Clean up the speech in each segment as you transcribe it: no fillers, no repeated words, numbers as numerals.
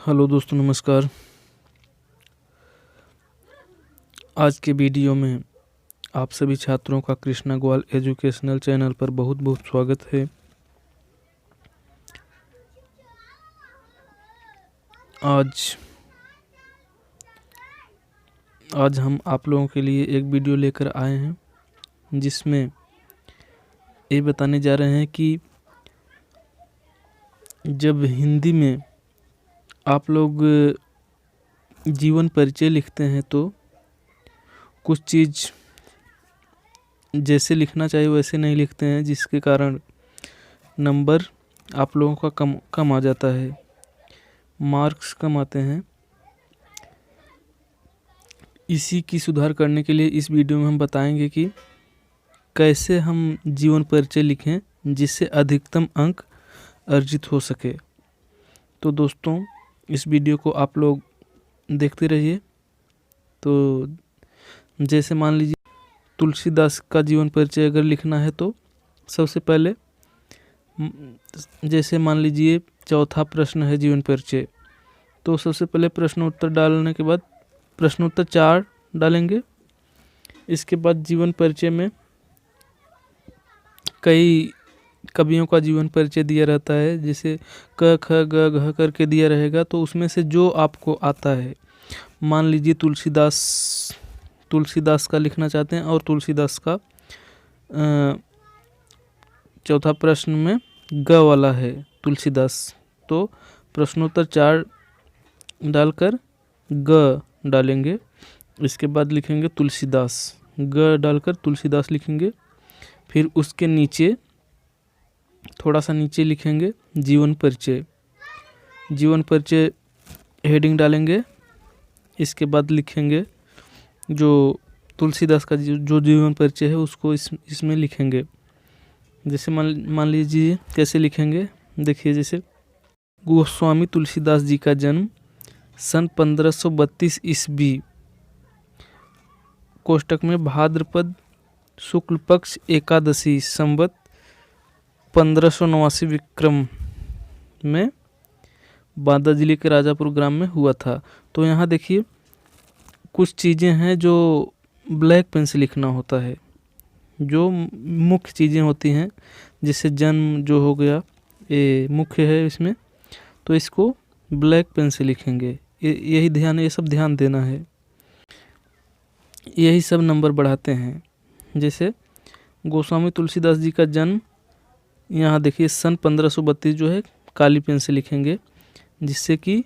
Hello दोस्तों, नमस्कार। आज के वीडियो में आप सभी छात्रों का कृष्णा ग्वाल एजुकेशनल चैनल पर बहुत बहुत स्वागत है। आज हम आप लोगों के लिए एक वीडियो लेकर आए हैं जिसमें ये बताने जा रहे हैं कि जब हिंदी में आप लोग जीवन परिचय लिखते हैं तो कुछ चीज़ जैसे लिखना चाहिए वैसे नहीं लिखते हैं, जिसके कारण नंबर आप लोगों का कम आ जाता है, मार्क्स कम आते हैं। इसी की सुधार करने के लिए इस वीडियो में हम बताएंगे कि कैसे हम जीवन परिचय लिखें जिससे अधिकतम अंक अर्जित हो सके। तो दोस्तों, इस वीडियो को आप लोग देखते रहिए। तो जैसे मान लीजिए तुलसीदास का जीवन परिचय अगर लिखना है तो सबसे पहले जैसे मान लीजिए चौथा प्रश्न है जीवन परिचय, तो सबसे पहले प्रश्नोत्तर डालने के बाद प्रश्नोत्तर 4 डालेंगे। इसके बाद जीवन परिचय में कई कवियों का जीवन परिचय दिया रहता है, जैसे क ख ग घ करके दिया रहेगा, तो उसमें से जो आपको आता है, मान लीजिए तुलसीदास का लिखना चाहते हैं और तुलसीदास का चौथा प्रश्न में ग वाला है तुलसीदास, तो प्रश्नोत्तर 4 डालकर ग डालेंगे। इसके बाद लिखेंगे तुलसीदास, ग डालकर तुलसीदास लिखेंगे। फिर उसके नीचे थोड़ा सा नीचे लिखेंगे जीवन परिचय, जीवन परिचय हेडिंग डालेंगे। इसके बाद लिखेंगे जो तुलसीदास का जो जीवन परिचय है उसको इसमें लिखेंगे। जैसे मान लीजिए कैसे लिखेंगे, देखिए। जैसे गोस्वामी तुलसीदास जी का जन्म सन 1532 ईस्वी, कोष्टक में भाद्रपद शुक्ल पक्ष एकादशी संवत 1589 विक्रम में बांदा जिले के राजापुर ग्राम में हुआ था। तो यहाँ देखिए कुछ चीज़ें हैं जो ब्लैक पेन से लिखना होता है, जो मुख्य चीज़ें होती हैं, जैसे जन्म जो हो गया ये मुख्य है इसमें, तो इसको ब्लैक पेन से लिखेंगे। ये सब ध्यान देना है, यही सब नंबर बढ़ाते हैं। जैसे गोस्वामी तुलसीदास जी का जन्म, यहाँ देखिए सन 1532 जो है काली पेन से लिखेंगे, जिससे कि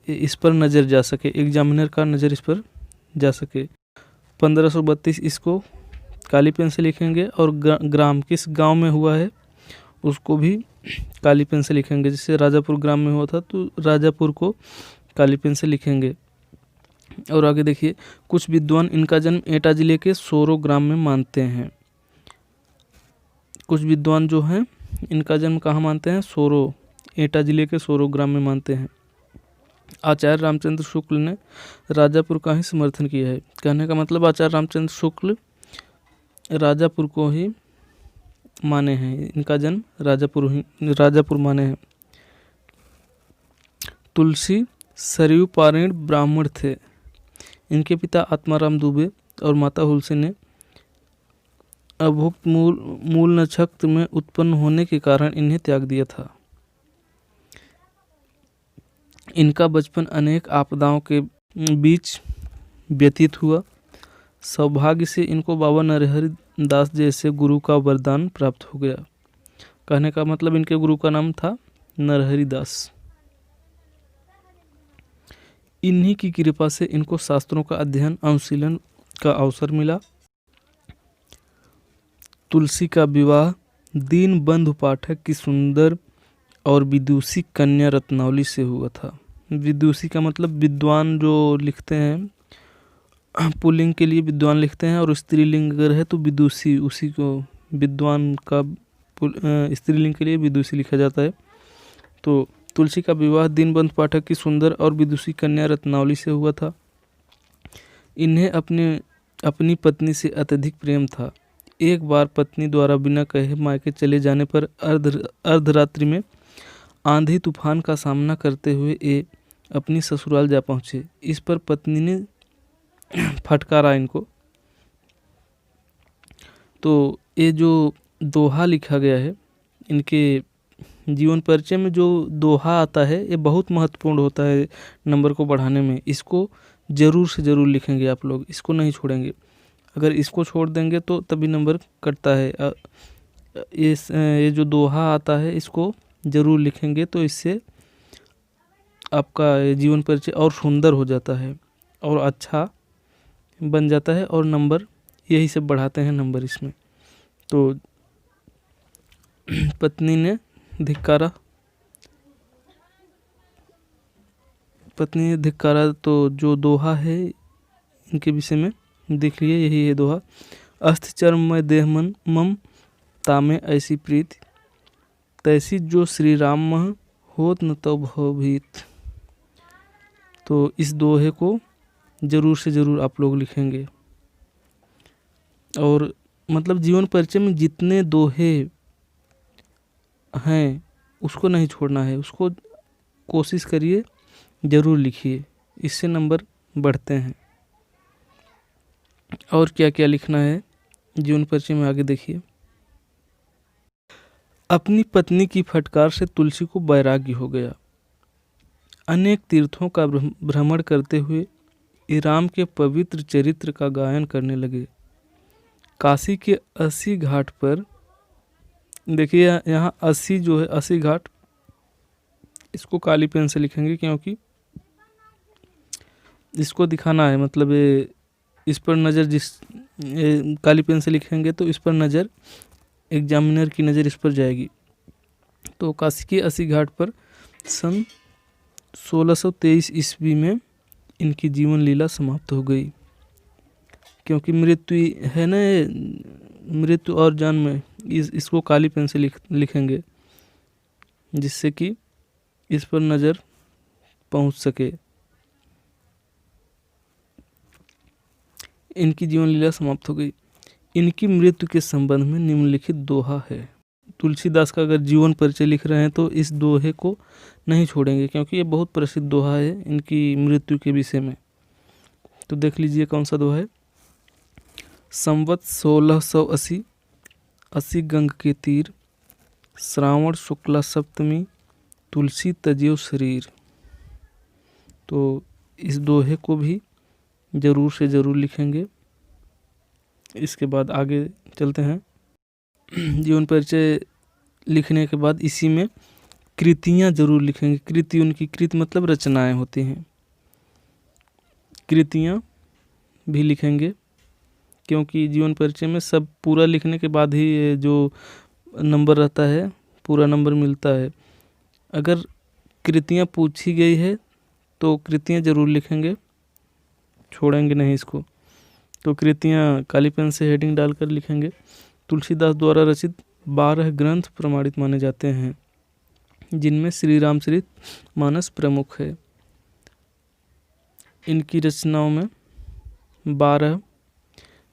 इस पर नज़र जा सके, एग्जामिनर का नज़र इस पर जा सके। 1532 इसको काली पेन से लिखेंगे और ग्राम किस गांव में हुआ है उसको भी काली पेन से लिखेंगे। जैसे राजापुर ग्राम में हुआ था तो राजापुर को काली पेन से लिखेंगे। और आगे देखिए, कुछ विद्वान इनका जन्म एटा जिले के सोरो ग्राम में मानते हैं। कुछ विद्वान जो हैं इनका जन्म कहाँ मानते हैं, सोरो, एटा जिले के सोरो ग्राम में मानते हैं। आचार्य रामचंद्र शुक्ल ने राजापुर का ही समर्थन किया है। कहने का मतलब आचार्य रामचंद्र शुक्ल राजापुर को ही माने हैं, इनका जन्म राजापुर माने हैं। तुलसी सरयू पारीण ब्राह्मण थे। इनके पिता आत्माराम दुबे और माता हुलसी ने अभुक्त मूल नक्षत्र में उत्पन्न होने के कारण इन्हें त्याग दिया था। इनका बचपन अनेक आपदाओं के बीच व्यतीत हुआ। सौभाग्य से इनको बाबा नरहरि दास जैसे गुरु का वरदान प्राप्त हो गया। कहने का मतलब इनके गुरु का नाम था नरहरि दास। इन्हीं की कृपा से इनको शास्त्रों का अध्ययन अनुशीलन का अवसर मिला। तुलसी का विवाह दीनबंधु पाठक की सुंदर और विदुषी कन्या रत्नावली से हुआ था। विदुषी का मतलब विद्वान जो लिखते हैं, पुल्लिंग के लिए विद्वान लिखते हैं और स्त्रीलिंग अगर है तो विदुषी, उसी को विद्वान का स्त्रीलिंग के लिए विदुषी लिखा जाता है। तो तुलसी का विवाह दीनबंधु पाठक की सुंदर और विदुषी कन्या रत्नावली से हुआ था। इन्हें अपनी पत्नी से अत्यधिक प्रेम था। एक बार पत्नी द्वारा बिना कहे मायके चले जाने पर अर्धरात्रि में आंधी तूफान का सामना करते हुए ये अपनी ससुराल जा पहुँचे। इस पर पत्नी ने फटकारा इनको। तो ये जो दोहा लिखा गया है, इनके जीवन परिचय में जो दोहा आता है ये बहुत महत्वपूर्ण होता है नंबर को बढ़ाने में। इसको ज़रूर से ज़रूर लिखेंगे आप लोग, इसको नहीं छोड़ेंगे। अगर इसको छोड़ देंगे तो तभी नंबर कटता है। ये जो दोहा आता है इसको ज़रूर लिखेंगे, तो इससे आपका ये जीवन परिचय और सुंदर हो जाता है और अच्छा बन जाता है, और नंबर यही सब बढ़ाते हैं नंबर इसमें। तो पत्नी ने धिक्कारा, तो जो दोहा है इनके विषय में देख लिए, यही है दोहा। अस्थ चर्म में देह मन मम तामे ऐसी प्रीत, तैसी जो श्री राम मह होत न तो भवभीत। तो इस दोहे को ज़रूर से ज़रूर आप लोग लिखेंगे। और मतलब जीवन परिचय में जितने दोहे हैं उसको नहीं छोड़ना है, उसको कोशिश करिए, ज़रूर लिखिए, इससे नंबर बढ़ते हैं। और क्या क्या लिखना है जीवन परिचय में आगे देखिए। अपनी पत्नी की फटकार से तुलसी को वैराग्य हो गया। अनेक तीर्थों का भ्रमण करते हुए ये राम के पवित्र चरित्र का गायन करने लगे। काशी के 80 घाट पर, देखिए यहाँ 80 जो है 80 घाट, इसको काली पेन से लिखेंगे क्योंकि इसको दिखाना है, मतलब ये इस पर नज़र, काली पेन से लिखेंगे तो इस पर नज़र, एग्जामिनर की नज़र इस पर जाएगी। तो काशी के 80 घाट पर सन 1623 ईस्वी में इनकी जीवन लीला समाप्त हो गई। क्योंकि मृत्यु है ना, मृत्यु और जन्म में, इसको काली पेन से लिखेंगे जिससे कि इस पर नज़र पहुंच सके। इनकी जीवन लीला समाप्त हो गई। इनकी मृत्यु के संबंध में निम्नलिखित दोहा है। तुलसीदास का अगर जीवन परिचय लिख रहे हैं तो इस दोहे को नहीं छोड़ेंगे क्योंकि ये बहुत प्रसिद्ध दोहा है इनकी मृत्यु के विषय में। तो देख लीजिए कौन सा दोहा है। संवत 1680, 80 गंग के तीर, श्रावण शुक्ला सप्तमी, तुलसी तजियो शरीर। तो इस दोहे को भी ज़रूर से ज़रूर लिखेंगे। इसके बाद आगे चलते हैं। जीवन परिचय लिखने के बाद इसी में कृतियाँ ज़रूर लिखेंगे। कृति, उनकी कृति मतलब रचनाएं होती हैं, कृतियाँ भी लिखेंगे क्योंकि जीवन परिचय में सब पूरा लिखने के बाद ही जो नंबर रहता है पूरा नंबर मिलता है। अगर कृतियाँ पूछी गई है तो कृतियाँ ज़रूर लिखेंगे, छोड़ेंगे नहीं इसको। तो कृतियाँ काली पेन से हेडिंग डालकर लिखेंगे। तुलसीदास द्वारा रचित 12 ग्रंथ प्रमाणित माने जाते हैं जिनमें श्री रामचरित मानस प्रमुख है। इनकी रचनाओं में 12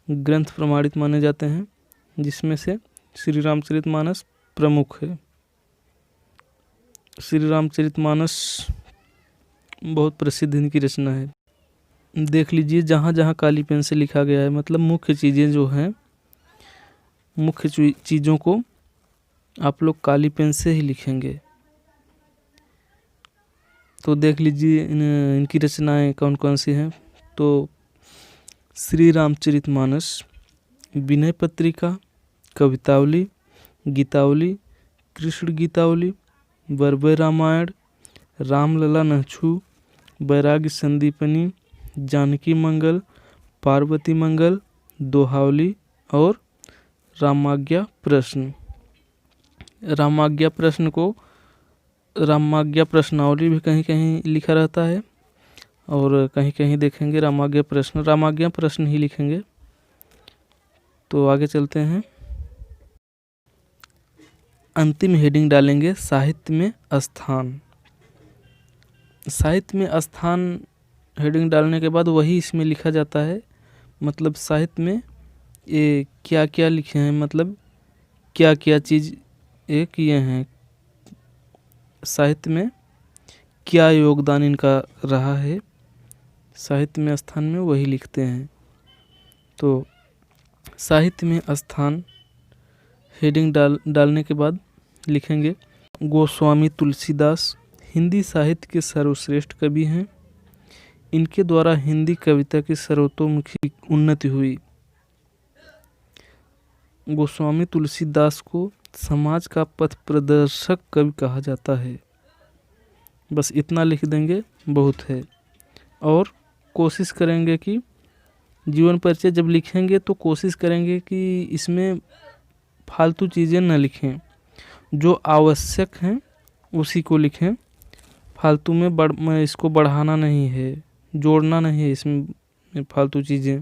ग्रंथ प्रमाणित माने जाते हैं जिसमें से श्री रामचरित मानस प्रमुख है। श्री रामचरित मानस बहुत प्रसिद्ध इनकी रचना है। देख लीजिए जहाँ जहाँ काली पेन से लिखा गया है, मतलब मुख्य चीज़ें जो हैं, मुख्य चीज़ों को आप लोग काली पेन से ही लिखेंगे। तो देख लीजिए इनकी रचनाएं कौन कौन सी हैं। तो श्री रामचरित मानस, विनय पत्रिका, कवितावली, गीतावली, कृष्ण गीतावली, बरबे रामायण, रामलला नहछू, वैराग्य संदीपनी, जानकी मंगल, पार्वती मंगल, दोहावली और रामाज्ञा प्रश्न। रामाज्ञा प्रश्न को रामाज्ञा प्रश्नावली भी कहीं कहीं लिखा रहता है और कहीं कहीं देखेंगे रामाज्ञा प्रश्न ही लिखेंगे। तो आगे चलते हैं। अंतिम हेडिंग डालेंगे साहित्य में स्थान। साहित्य में स्थान हेडिंग डालने के बाद वही इसमें लिखा जाता है, मतलब साहित्य में ये क्या क्या लिखे हैं, मतलब क्या क्या चीज़ ये किए हैं। साहित्य में क्या योगदान इनका रहा है साहित्य में स्थान में, वही लिखते हैं। तो साहित्य में स्थान हेडिंग डालने के बाद लिखेंगे गोस्वामी तुलसीदास हिंदी साहित्य के सर्वश्रेष्ठ कवि हैं। इनके द्वारा हिंदी कविता की सर्वतोमुखी उन्नति हुई। गोस्वामी तुलसीदास को समाज का पथ प्रदर्शक कवि कहा जाता है। बस इतना लिख देंगे, बहुत है। और कोशिश करेंगे कि जीवन परिचय जब लिखेंगे तो कोशिश करेंगे कि इसमें फालतू चीज़ें न लिखें, जो आवश्यक हैं उसी को लिखें। फालतू में इसको बढ़ाना नहीं है, जोड़ना नहीं है इसमें फालतू चीज़ें।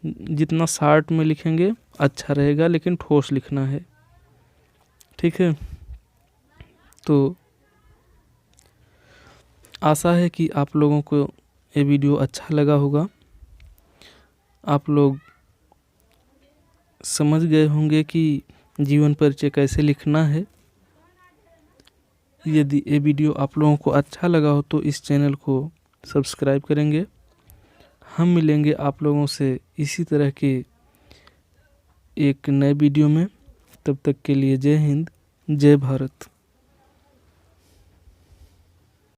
जितना शार्ट में लिखेंगे अच्छा रहेगा, लेकिन ठोस लिखना है, ठीक है। तो आशा है कि आप लोगों को ये वीडियो अच्छा लगा होगा। आप लोग समझ गए होंगे कि जीवन परिचय कैसे लिखना है। यदि ये वीडियो आप लोगों को अच्छा लगा हो तो इस चैनल को सब्सक्राइब करेंगे। हम मिलेंगे आप लोगों से इसी तरह के एक नए वीडियो में। तब तक के लिए जय हिंद, जय भारत।